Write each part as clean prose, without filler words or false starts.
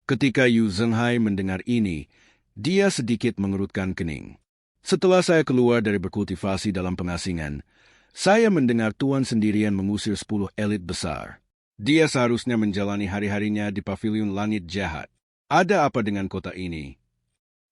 Ketika Yu Zhenghai mendengar ini, dia sedikit mengerutkan kening. Setelah saya keluar dari berkultivasi dalam pengasingan, saya mendengar Tuan sendirian mengusir 10 elit besar. Dia seharusnya menjalani hari-harinya di pavilion langit jahat. Ada apa dengan kotak ini?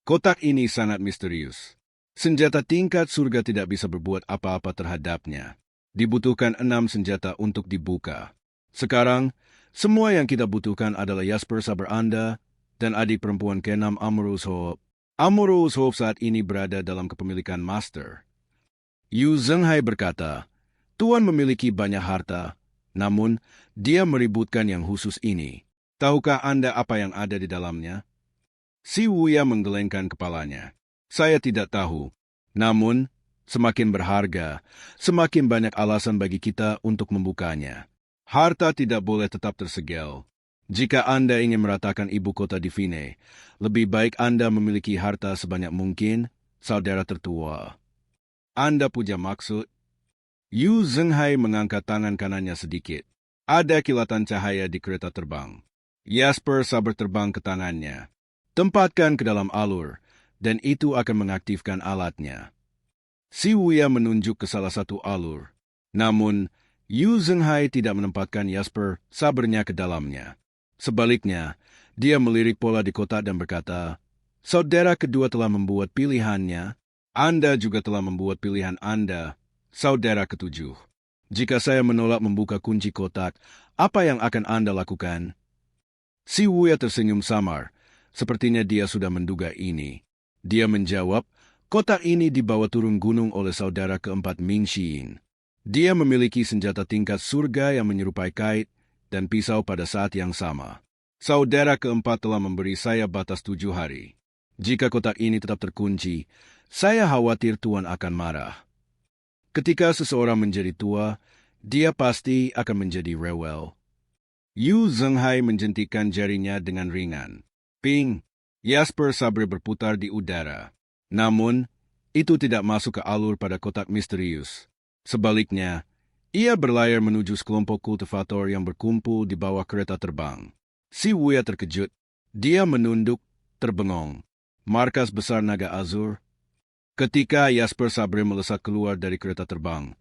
Kotak ini sangat misterius. Senjata tingkat surga tidak bisa berbuat apa-apa terhadapnya. Dibutuhkan 6 senjata untuk dibuka. Sekarang, semua yang kita butuhkan adalah Jasper Saber Anda dan adik perempuan ke-6 Amorous Hope. Amorous Hope saat ini berada dalam kepemilikan Master. Yu Zhenghai berkata, Tuan memiliki banyak harta, namun dia meributkan yang khusus ini. Tahukah Anda apa yang ada di dalamnya? Si Wuya menggelengkan kepalanya. Saya tidak tahu, namun semakin berharga, semakin banyak alasan bagi kita untuk membukanya. Harta tidak boleh tetap tersegel. Jika Anda ingin meratakan ibu kota di Vine, lebih baik Anda memiliki harta sebanyak mungkin, saudara tertua. Anda punya maksud? Yu Zhenghai mengangkat tangan kanannya sedikit. Ada kilatan cahaya di kereta terbang. Jasper saber terbang ke tangannya. Tempatkan ke dalam alur, dan itu akan mengaktifkan alatnya. Si Wuya menunjuk ke salah satu alur. Namun, Yu Zhenghai tidak menempatkan Jasper sabernya ke dalamnya. Sebaliknya, dia melirik pola di kotak dan berkata, Saudara kedua telah membuat pilihannya, Anda juga telah membuat pilihan Anda, saudara ketujuh. Jika saya menolak membuka kunci kotak, apa yang akan Anda lakukan? Si Wuya tersenyum samar, sepertinya dia sudah menduga ini. Dia menjawab, kotak ini dibawa turun gunung oleh saudara keempat Ming Xiyin. Dia memiliki senjata tingkat surga yang menyerupai kait dan pisau pada saat yang sama. Saudara keempat telah memberi saya batas 7 hari. Jika kotak ini tetap terkunci, saya khawatir Tuan akan marah. Ketika seseorang menjadi tua, dia pasti akan menjadi rewel. Yu Zhenghai menjentikkan jarinya dengan ringan. Ping! Jasper sabre berputar di udara. Namun, itu tidak masuk ke alur pada kotak misterius. Sebaliknya, ia berlayar menuju sekelompok kultivator yang berkumpul di bawah kereta terbang. Si Wuya terkejut. Dia menunduk, terbengong. Markas besar naga azur. Ketika Jasper sabre melesat keluar dari kereta terbang,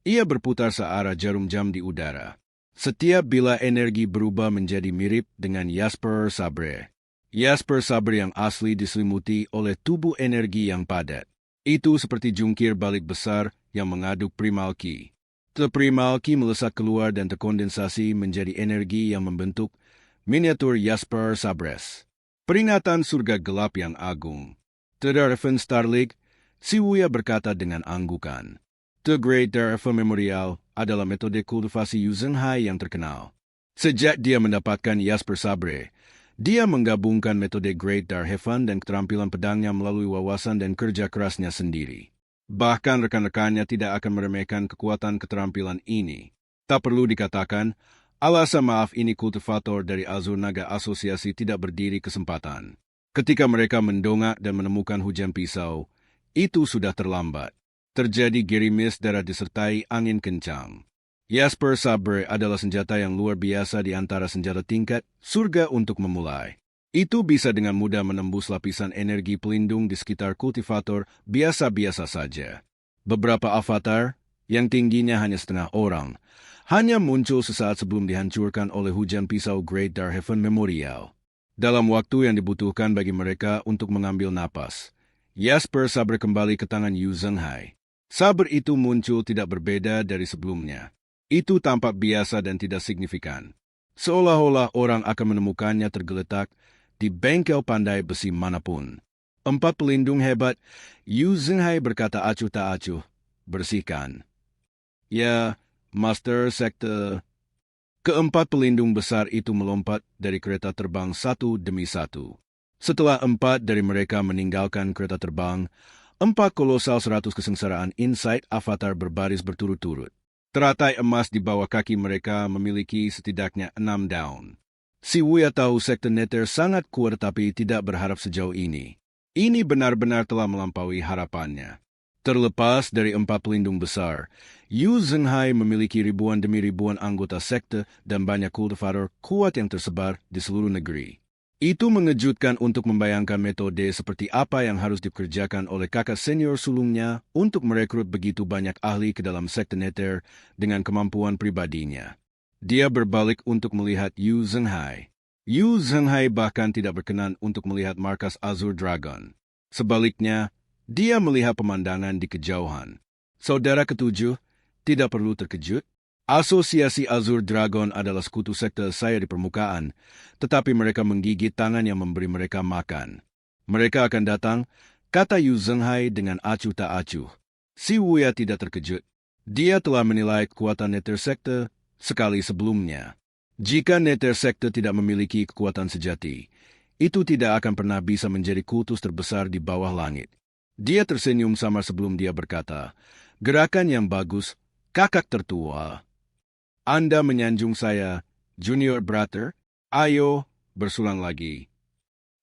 ia berputar searah jarum jam di udara. Setiap bila energi berubah menjadi mirip dengan Jasper sabre. Jasper sabre yang asli diselimuti oleh tubuh energi yang padat. Itu seperti jungkir balik besar yang mengaduk primal ki. Primal ki melesat keluar dan terkondensasi menjadi energi yang membentuk miniatur Jasper Sabres. Peringatan surga gelap yang agung. Darphan Starlig, si Wuya berkata dengan anggukan. The Great Darphan Memorial adalah metode kultivasi Yu Zhenghai yang terkenal. Sejak dia mendapatkan Jasper Sabre, dia menggabungkan metode Great Darphan dan keterampilan pedangnya melalui wawasan dan kerja kerasnya sendiri. Bahkan rekan-rekannya tidak akan meremehkan kekuatan keterampilan ini. Tak perlu dikatakan, alasan maaf ini kultivator dari Azur Naga Asosiasi tidak berdiri kesempatan. Ketika mereka mendongak dan menemukan hujan pisau, itu sudah terlambat. Terjadi gerimis darah disertai angin kencang. Jasper Sabre adalah senjata yang luar biasa di antara senjata tingkat surga untuk memulai. Itu bisa dengan mudah menembus lapisan energi pelindung di sekitar kultivator biasa-biasa saja. Beberapa avatar, yang tingginya hanya setengah orang, hanya muncul sesaat sebelum dihancurkan oleh hujan pisau Great Darphan Memorial. Dalam waktu yang dibutuhkan bagi mereka untuk mengambil napas, Jasper Sabre kembali ke tangan Yu Zhenghai. Saber itu muncul tidak berbeda dari sebelumnya. Itu tampak biasa dan tidak signifikan. Seolah-olah orang akan menemukannya tergeletak di bengkel pandai besi manapun. 4 pelindung hebat, Yu Zhenghai berkata acuh tak acuh, bersihkan. Ya, Master Sekte. Keempat pelindung besar itu melompat dari kereta terbang satu demi satu. Setelah 4 dari mereka meninggalkan kereta terbang, 4 kolosal 100 kesengsaraan Insight Avatar berbaris berturut-turut. Teratai emas di bawah kaki mereka memiliki setidaknya 6 daun. Si Wuya tahu Sekte Nether sangat kuat tapi tidak berharap sejauh ini. Ini benar-benar telah melampaui harapannya. Terlepas dari 4 pelindung besar, Yu Zhenghai memiliki ribuan demi ribuan anggota sekte dan banyak kultivator kuat yang tersebar di seluruh negeri. Itu mengejutkan untuk membayangkan metode seperti apa yang harus dikerjakan oleh kakak senior sulungnya untuk merekrut begitu banyak ahli ke dalam sekte neter dengan kemampuan pribadinya. Dia berbalik untuk melihat Yu Zhenghai. Yu Zhenghai bahkan tidak berkenan untuk melihat markas Azure Dragon. Sebaliknya, dia melihat pemandangan di kejauhan. Saudara ketujuh, tidak perlu terkejut. Asosiasi Azure Dragon adalah sekutu sekte saya di permukaan, tetapi mereka menggigit tangan yang memberi mereka makan. Mereka akan datang, kata Yu Zhenghai dengan acuh tak acuh. Si Wuya tidak terkejut. Dia telah menilai kekuatan neter sekte sekali sebelumnya. Jika neter sekte tidak memiliki kekuatan sejati, itu tidak akan pernah bisa menjadi kultus terbesar di bawah langit. Dia tersenyum samar sebelum dia berkata, "Gerakan yang bagus, kakak tertua. Anda menyanjung saya, junior brother. Ayo, bersulang lagi."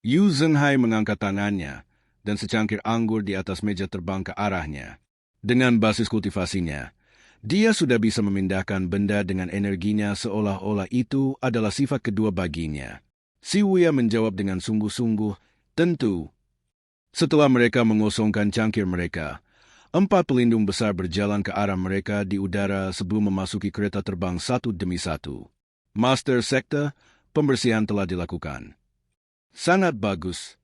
Yu Zhenghai mengangkat tangannya, dan secangkir anggur di atas meja terbang ke arahnya. Dengan basis kultivasinya, dia sudah bisa memindahkan benda dengan energinya seolah-olah itu adalah sifat kedua baginya. Si Wuya menjawab dengan sungguh-sungguh, "Tentu." Setelah mereka mengosongkan cangkir mereka, 4 pelindung besar berjalan ke arah mereka di udara sebelum memasuki kereta terbang satu demi satu. Master Sekte, pembersihan telah dilakukan. Sangat bagus.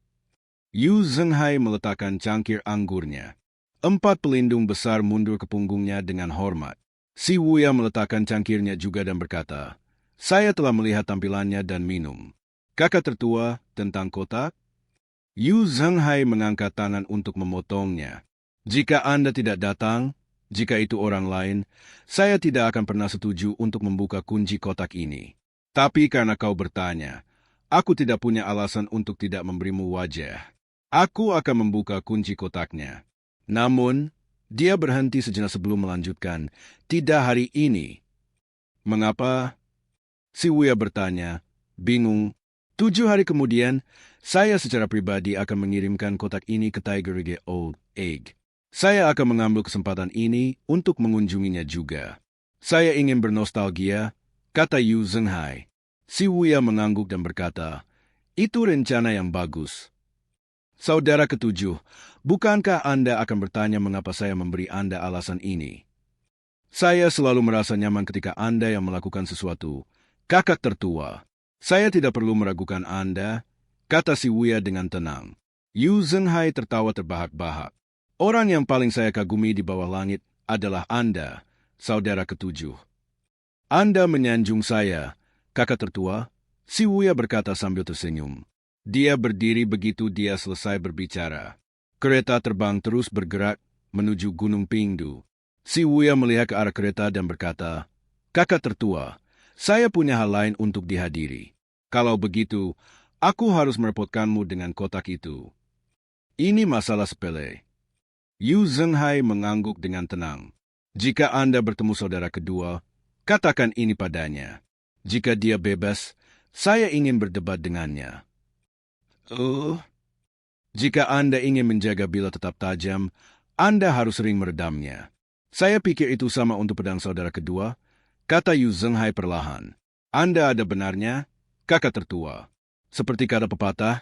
Yu Zhenghai meletakkan cangkir anggurnya. 4 pelindung besar mundur ke punggungnya dengan hormat. Si Wuya meletakkan cangkirnya juga dan berkata, "Saya telah melihat tampilannya dan minum. Kakak tertua tentang kotak?" Yu Zhenghai mengangkat tangan untuk memotongnya. "Jika Anda tidak datang, jika itu orang lain, saya tidak akan pernah setuju untuk membuka kunci kotak ini. Tapi karena kau bertanya, aku tidak punya alasan untuk tidak memberimu wajah. Aku akan membuka kunci kotaknya." Namun, dia berhenti sejenak sebelum melanjutkan, "Tidak hari ini." "Mengapa?" Si Wuya bertanya, bingung. 7 hari kemudian, saya secara pribadi akan mengirimkan kotak ini ke Tiger Ridge Old Egg. Saya akan mengambil kesempatan ini untuk mengunjunginya juga. Saya ingin bernostalgia, kata Yu Zhenghai. Si Wuya mengangguk dan berkata, "Itu rencana yang bagus." Saudara ketujuh, bukankah Anda akan bertanya mengapa saya memberi Anda alasan ini? Saya selalu merasa nyaman ketika Anda yang melakukan sesuatu. Kakak tertua, saya tidak perlu meragukan Anda, kata si Wuya dengan tenang. Yu Zhenghai tertawa terbahak-bahak. "Orang yang paling saya kagumi di bawah langit adalah Anda, saudara ketujuh. Anda menyanjung saya, kakak tertua," si Wuya berkata sambil tersenyum. Dia berdiri begitu dia selesai berbicara. Kereta terbang terus bergerak menuju Gunung Pingdu. Si Wuya melihat ke arah kereta dan berkata, "Kakak tertua, saya punya hal lain untuk dihadiri. Kalau begitu, aku harus merepotkanmu dengan kotak itu. Ini masalah sepele." Yu Zhenghai mengangguk dengan tenang. "Jika Anda bertemu saudara kedua, katakan ini padanya. Jika dia bebas, saya ingin berdebat dengannya. Jika Anda ingin menjaga bila tetap tajam, Anda harus sering meredamnya. Saya pikir itu sama untuk pedang saudara kedua," kata Yu Zhenghai perlahan. "Anda ada benarnya, kakak tertua. Seperti kata pepatah,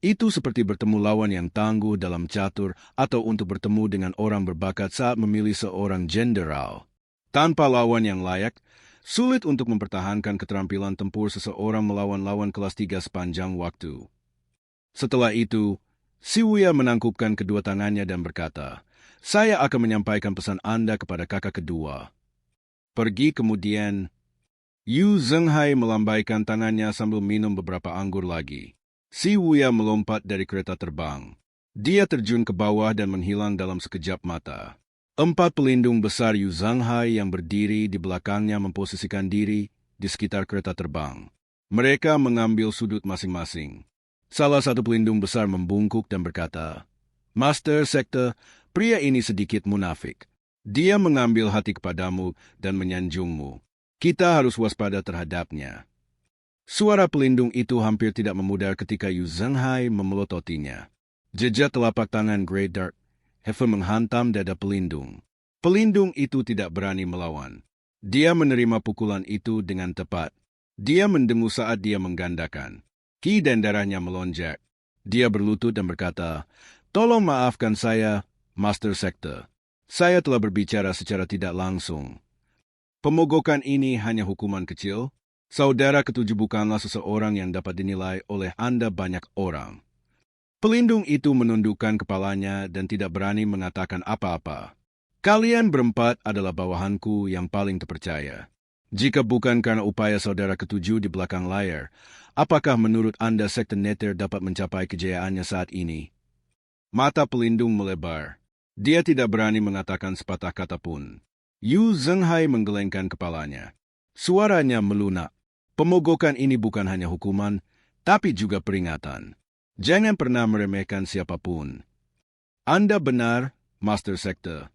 itu seperti bertemu lawan yang tangguh dalam catur atau untuk bertemu dengan orang berbakat saat memilih seorang jenderal. Tanpa lawan yang layak, sulit untuk mempertahankan keterampilan tempur seseorang melawan lawan kelas 3 sepanjang waktu." Setelah itu, si Wuya menangkupkan kedua tangannya dan berkata, "Saya akan menyampaikan pesan Anda kepada kakak kedua. Pergi." Kemudian, Yu Zhenghai melambaikan tangannya sambil minum beberapa anggur lagi. Si Wuya melompat dari kereta terbang. Dia terjun ke bawah dan menghilang dalam sekejap mata. 4 pelindung besar Yu Zhenghai yang berdiri di belakangnya memposisikan diri di sekitar kereta terbang. Mereka mengambil sudut masing-masing. Salah satu pelindung besar membungkuk dan berkata, "Master Sekte, pria ini sedikit munafik. Dia mengambil hati kepadamu dan menyanjungmu. Kita harus waspada terhadapnya." Suara pelindung itu hampir tidak memudar ketika Yu Zhenghai memelototinya. Jejak telapak tangan Grey Dark Heaven menghantam dada pelindung. Pelindung itu tidak berani melawan. Dia menerima pukulan itu dengan tepat. Dia mendengus saat dia menggandakan. Ki dan darahnya melonjak. Dia berlutut dan berkata, "Tolong maafkan saya, Master Sekte. Saya telah berbicara secara tidak langsung. Pemogokan ini hanya hukuman kecil. Saudara ketujuh bukanlah seseorang yang dapat dinilai oleh Anda banyak orang." Pelindung itu menundukkan kepalanya dan tidak berani mengatakan apa-apa. "Kalian berempat adalah bawahanku yang paling terpercaya. Jika bukan karena upaya saudara ketujuh di belakang layar, apakah menurut Anda Sekte Nether dapat mencapai kejayaannya saat ini?" Mata pelindung melebar. Dia tidak berani mengatakan sepatah kata pun. Yu Zhenghai menggelengkan kepalanya. Suaranya melunak. "Pemogokan ini bukan hanya hukuman, tapi juga peringatan. Jangan pernah meremehkan siapapun." "Anda benar, Master Sekte."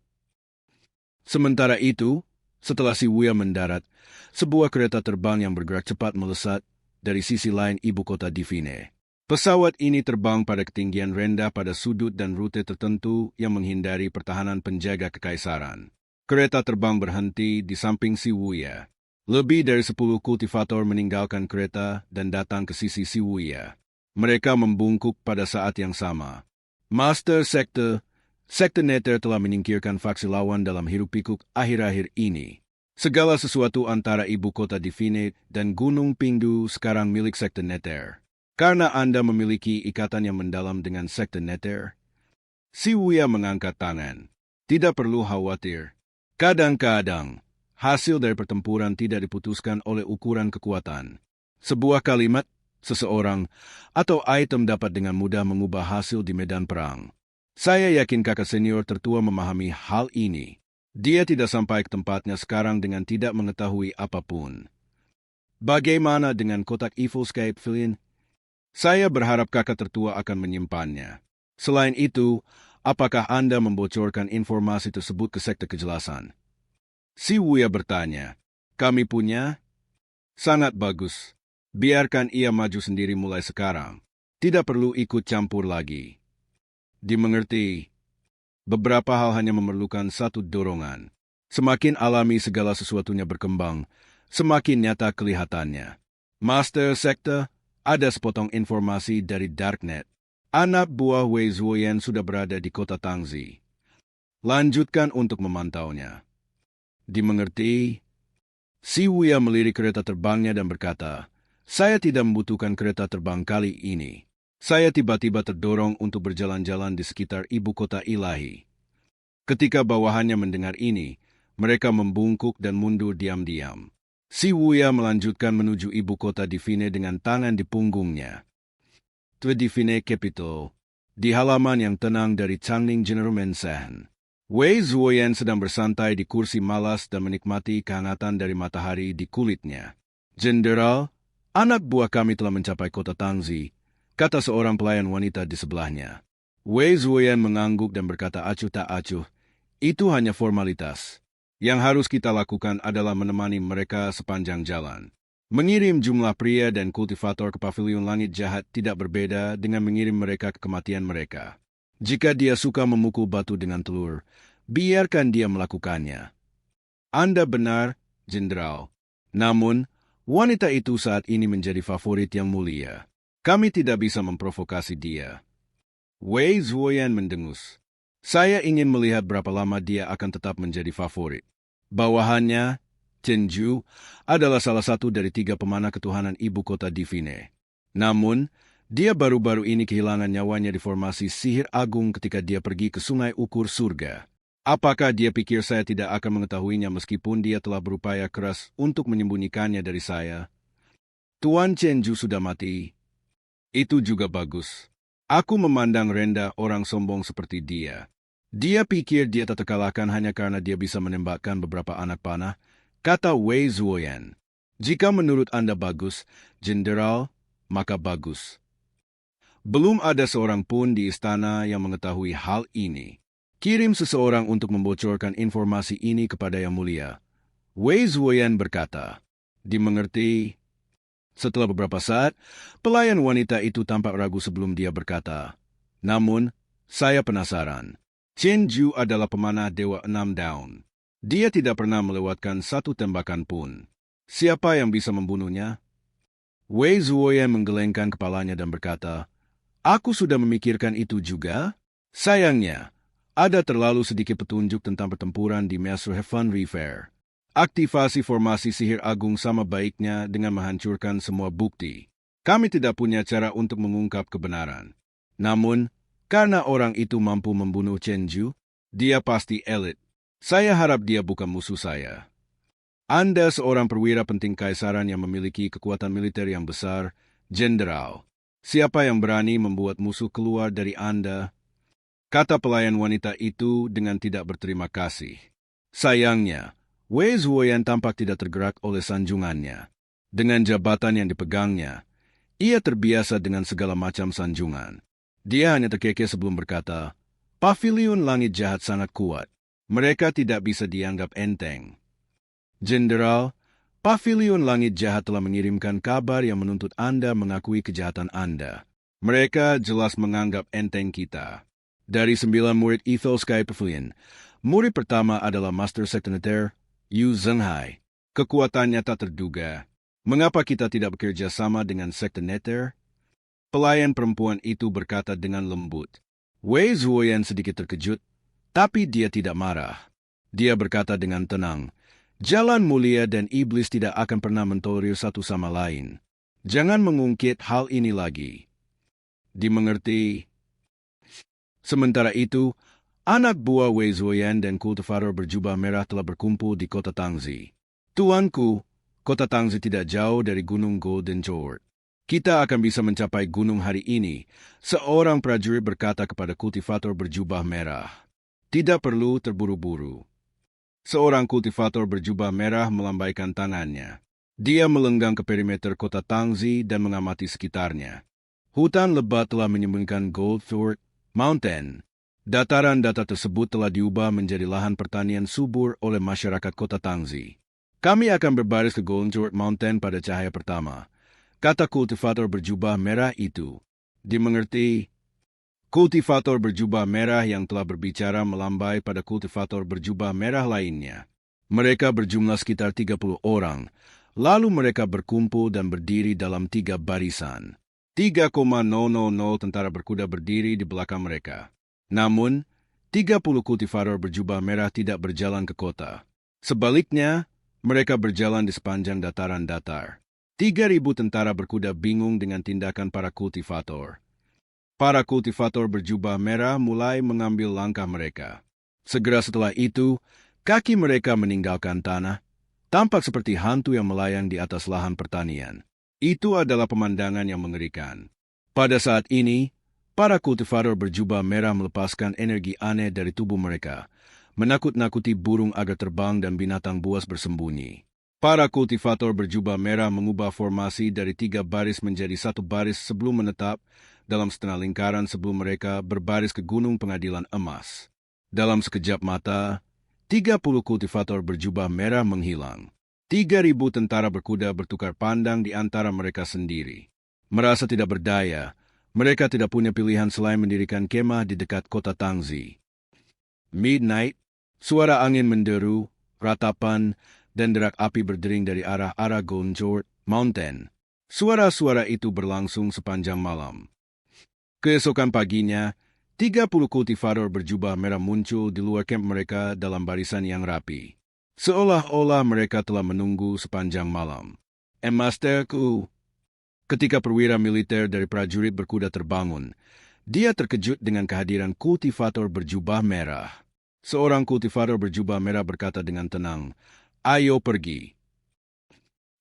Sementara itu, setelah si Wuya mendarat, sebuah kereta terbang yang bergerak cepat melesat dari sisi lain ibu kota Divine. Pesawat ini terbang pada ketinggian rendah pada sudut dan rute tertentu yang menghindari pertahanan penjaga kekaisaran. Kereta terbang berhenti di samping si Wuya. Lebih dari 10 kultivator meninggalkan kereta dan datang ke sisi si Wuya. Mereka membungkuk pada saat yang sama. "Master Sekte, Sekte Nether telah menyingkirkan faksi lawan dalam hiruk-pikuk akhir-akhir ini. Segala sesuatu antara ibu kota Divine dan Gunung Pingdu sekarang milik Sekte Nether. Karena Anda memiliki ikatan yang mendalam dengan Sekte Nether." Si Wuya mengangkat tangan. "Tidak perlu khawatir. Kadang-kadang, hasil dari pertempuran tidak diputuskan oleh ukuran kekuatan. Sebuah kalimat, seseorang, atau item dapat dengan mudah mengubah hasil di medan perang. Saya yakin kakak senior tertua memahami hal ini. Dia tidak sampai ke tempatnya sekarang dengan tidak mengetahui apapun. Bagaimana dengan kotak Evil-Scape Filin? Saya berharap kakak tertua akan menyimpannya. Selain itu, apakah Anda membocorkan informasi tersebut ke Sekte Kejelasan?" Si Wuya bertanya. "Kami punya?" "Sangat bagus. Biarkan ia maju sendiri mulai sekarang. Tidak perlu ikut campur lagi." "Dimengerti. Beberapa hal hanya memerlukan satu dorongan. Semakin alami segala sesuatunya berkembang, semakin nyata kelihatannya. Master Sekte, ada sepotong informasi dari Darknet. Anak buah Wei Zuoyan sudah berada di kota Tangzi. Lanjutkan untuk memantaunya." "Dimengerti." Si Wuya melirik kereta terbangnya dan berkata, "Saya tidak membutuhkan kereta terbang kali ini. Saya tiba-tiba terdorong untuk berjalan-jalan di sekitar ibu kota ilahi." Ketika bawahannya mendengar ini, mereka membungkuk dan mundur diam-diam. Si Wuya melanjutkan menuju ibu kota Divine dengan tangan di punggungnya. The Divine Capital, di halaman yang tenang dari Changning General Mensahan. Wei Zuoyan sedang bersantai di kursi malas dan menikmati kehangatan dari matahari di kulitnya. "Jenderal, anak buah kami telah mencapai kota Tangzi," kata seorang pelayan wanita di sebelahnya. Wei Zuoyan mengangguk dan berkata acuh tak acuh, "Itu hanya formalitas. Yang harus kita lakukan adalah menemani mereka sepanjang jalan. Mengirim jumlah pria dan kultivator ke pavilion langit jahat tidak berbeda dengan mengirim mereka ke kematian mereka. Jika dia suka memukul batu dengan telur, biarkan dia melakukannya." "Anda benar, Jenderal. Namun, wanita itu saat ini menjadi favorit yang mulia. Kami tidak bisa memprovokasi dia." Wei Zuoyan mendengus. "Saya ingin melihat berapa lama dia akan tetap menjadi favorit." Bawahannya, Chenju, adalah salah satu dari 3 pemanah ketuhanan ibu kota Divine. Namun, dia baru-baru ini kehilangan nyawanya di formasi sihir agung ketika dia pergi ke sungai ukur surga. Apakah dia pikir saya tidak akan mengetahuinya meskipun dia telah berupaya keras untuk menyembunyikannya dari saya? Tuan Chenju sudah mati. Itu juga bagus. Aku memandang rendah orang sombong seperti dia. Dia pikir dia tak terkalahkan hanya karena dia bisa menembakkan beberapa anak panah, kata Wei Zuoyan. Jika menurut Anda bagus, Jenderal, maka bagus. Belum ada seorang pun di istana yang mengetahui hal ini. Kirim seseorang untuk membocorkan informasi ini kepada Yang Mulia. Wei Zuoyan berkata. Dimengerti. Setelah beberapa saat, pelayan wanita itu tampak ragu sebelum dia berkata, "Namun, saya penasaran. Chenju adalah pemanah Dewa 6 Daun. Dia tidak pernah melewatkan satu tembakan pun. Siapa yang bisa membunuhnya?" Wei Zuoyan menggelengkan kepalanya dan berkata, "Aku sudah memikirkan itu juga. Sayangnya, ada terlalu sedikit petunjuk tentang pertempuran di Master Heaven Fair. Aktivasi formasi sihir agung sama baiknya dengan menghancurkan semua bukti. Kami tidak punya cara untuk mengungkap kebenaran. Namun, karena orang itu mampu membunuh Chen Ju, dia pasti elit. Saya harap dia bukan musuh saya. Anda seorang perwira penting kaisaran yang memiliki kekuatan militer yang besar, Jenderal. Siapa yang berani membuat musuh keluar dari Anda?" Kata pelayan wanita itu dengan tidak berterima kasih. Sayangnya, Wei Zuoyan tampak tidak tergerak oleh sanjungannya. Dengan jabatan yang dipegangnya, ia terbiasa dengan segala macam sanjungan. Dia hanya terkekeh sebelum berkata, "Pavilion langit jahat sangat kuat. Mereka tidak bisa dianggap enteng." "Jenderal, Pavilion langit jahat telah mengirimkan kabar yang menuntut Anda mengakui kejahatan Anda. Mereka jelas menganggap enteng kita. Dari 9 murid Ethel Sky Pavilion, murid pertama adalah Master Sekteneter Yu Zhenghai. Kekuatannya tak terduga. Mengapa kita tidak bekerja sama dengan Sekteneter?" Pelayan perempuan itu berkata dengan lembut. Wei Zuoyan sedikit terkejut, tapi dia tidak marah. Dia berkata dengan tenang, "Jalan mulia dan iblis tidak akan pernah mentolerir satu sama lain. Jangan mengungkit hal ini lagi." "Dimengerti." Sementara itu, anak buah Wei Zuoyan dan kultivator berjubah merah telah berkumpul di kota Tangzi. "Tuanku, kota Tangzi tidak jauh dari Gunung Golden Sword. Kita akan bisa mencapai gunung hari ini," seorang prajurit berkata kepada kultivator berjubah merah. "Tidak perlu terburu-buru." Seorang kultivator berjubah merah melambaikan tangannya. Dia melenggang ke perimeter kota Tangzi dan mengamati sekitarnya. Hutan lebat telah menyembunyikan Goldthorpe Mountain. Dataran-datar tersebut telah diubah menjadi lahan pertanian subur oleh masyarakat kota Tangzi. "Kami akan berbaris ke Goldthorpe Mountain pada cahaya pertama," kata kultivator berjubah merah itu. "Dimengerti?" Kultivator berjubah merah yang telah berbicara melambai pada kultivator berjubah merah lainnya. Mereka berjumlah sekitar 30 orang, lalu mereka berkumpul dan berdiri dalam 3 barisan. 3,000 tentara berkuda berdiri di belakang mereka. Namun, 30 kultivator berjubah merah tidak berjalan ke kota. Sebaliknya, mereka berjalan di sepanjang dataran datar. 3.000 tentara berkuda bingung dengan tindakan para kultivator. Para kultivator berjubah merah mulai mengambil langkah mereka. Segera setelah itu, kaki mereka meninggalkan tanah, tampak seperti hantu yang melayang di atas lahan pertanian. Itu adalah pemandangan yang mengerikan. Pada saat ini, para kultivator berjubah merah melepaskan energi aneh dari tubuh mereka, menakut-nakuti burung agar terbang dan binatang buas bersembunyi. Para kultivator berjubah merah mengubah formasi dari 3 baris menjadi 1 baris sebelum menetap dalam setengah lingkaran sebelum mereka berbaris ke Gunung Pengadilan Emas. Dalam sekejap mata, 30 kultivator berjubah merah menghilang. 3.000 tentara berkuda bertukar pandang di antara mereka sendiri. Merasa tidak berdaya, mereka tidak punya pilihan selain mendirikan kemah di dekat kota Tangzi. Midnight, suara angin menderu, ratapan, dan derak api berdering dari arah-arah Goldthorpe Mountain. Suara-suara itu berlangsung sepanjang malam. Keesokan paginya, 30 kultivator berjubah merah muncul di luar kamp mereka dalam barisan yang rapi. Seolah-olah mereka telah menunggu sepanjang malam. "Masterku." Ketika perwira militer dari prajurit berkuda terbangun, dia terkejut dengan kehadiran kultivator berjubah merah. Seorang kultivator berjubah merah berkata dengan tenang, "Ayo pergi."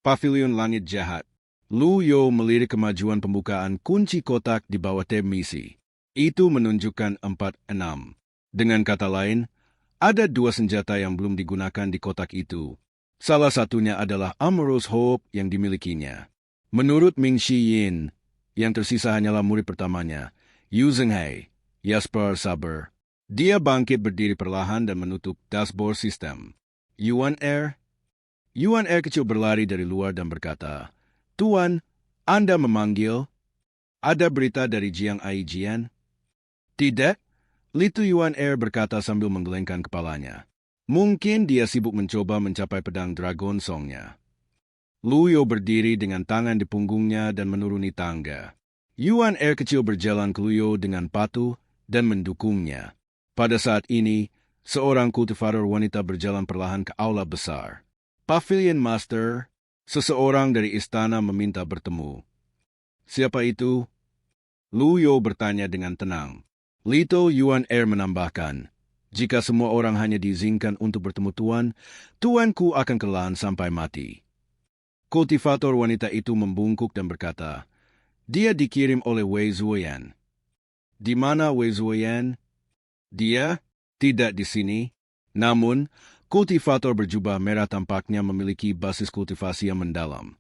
Pavilion Langit Jahat. Lu Yo melirik kemajuan pembukaan kunci kotak di bawah tab misi. Itu menunjukkan 46. Dengan kata lain, ada 2 senjata yang belum digunakan di kotak itu. Salah satunya adalah Amorous Hope yang dimilikinya. Menurut Ming Shi Yin, yang tersisa hanyalah murid pertamanya, Yu Zhenghai, Jasper Saber. Dia bangkit berdiri perlahan dan menutup dashboard sistem. Yuan Er kecil berlari dari luar dan berkata, "Tuan, Anda memanggil? Ada berita dari Jiang Aijian?" "Tidak," Litu Yuan Er berkata sambil menggelengkan kepalanya. "Mungkin dia sibuk mencoba mencapai pedang Dragon Songnya." Luyo berdiri dengan tangan di punggungnya dan menuruni tangga. Yuan Er kecil berjalan ke Luyo dengan patuh dan mendukungnya. Pada saat ini, seorang kultivator wanita berjalan perlahan ke aula besar. Pavilion Master, seseorang dari istana meminta bertemu. Siapa itu? Luyo bertanya dengan tenang. Lito Yuan Er menambahkan, jika semua orang hanya diizinkan untuk bertemu tuanku akan kelelahan sampai mati. Kultivator wanita itu membungkuk dan berkata, dia dikirim oleh Wei Zuoyan. Di mana Wei Zuoyan? Dia tidak di sini. Namun, kultivator berjubah merah tampaknya memiliki basis kultivasi yang mendalam.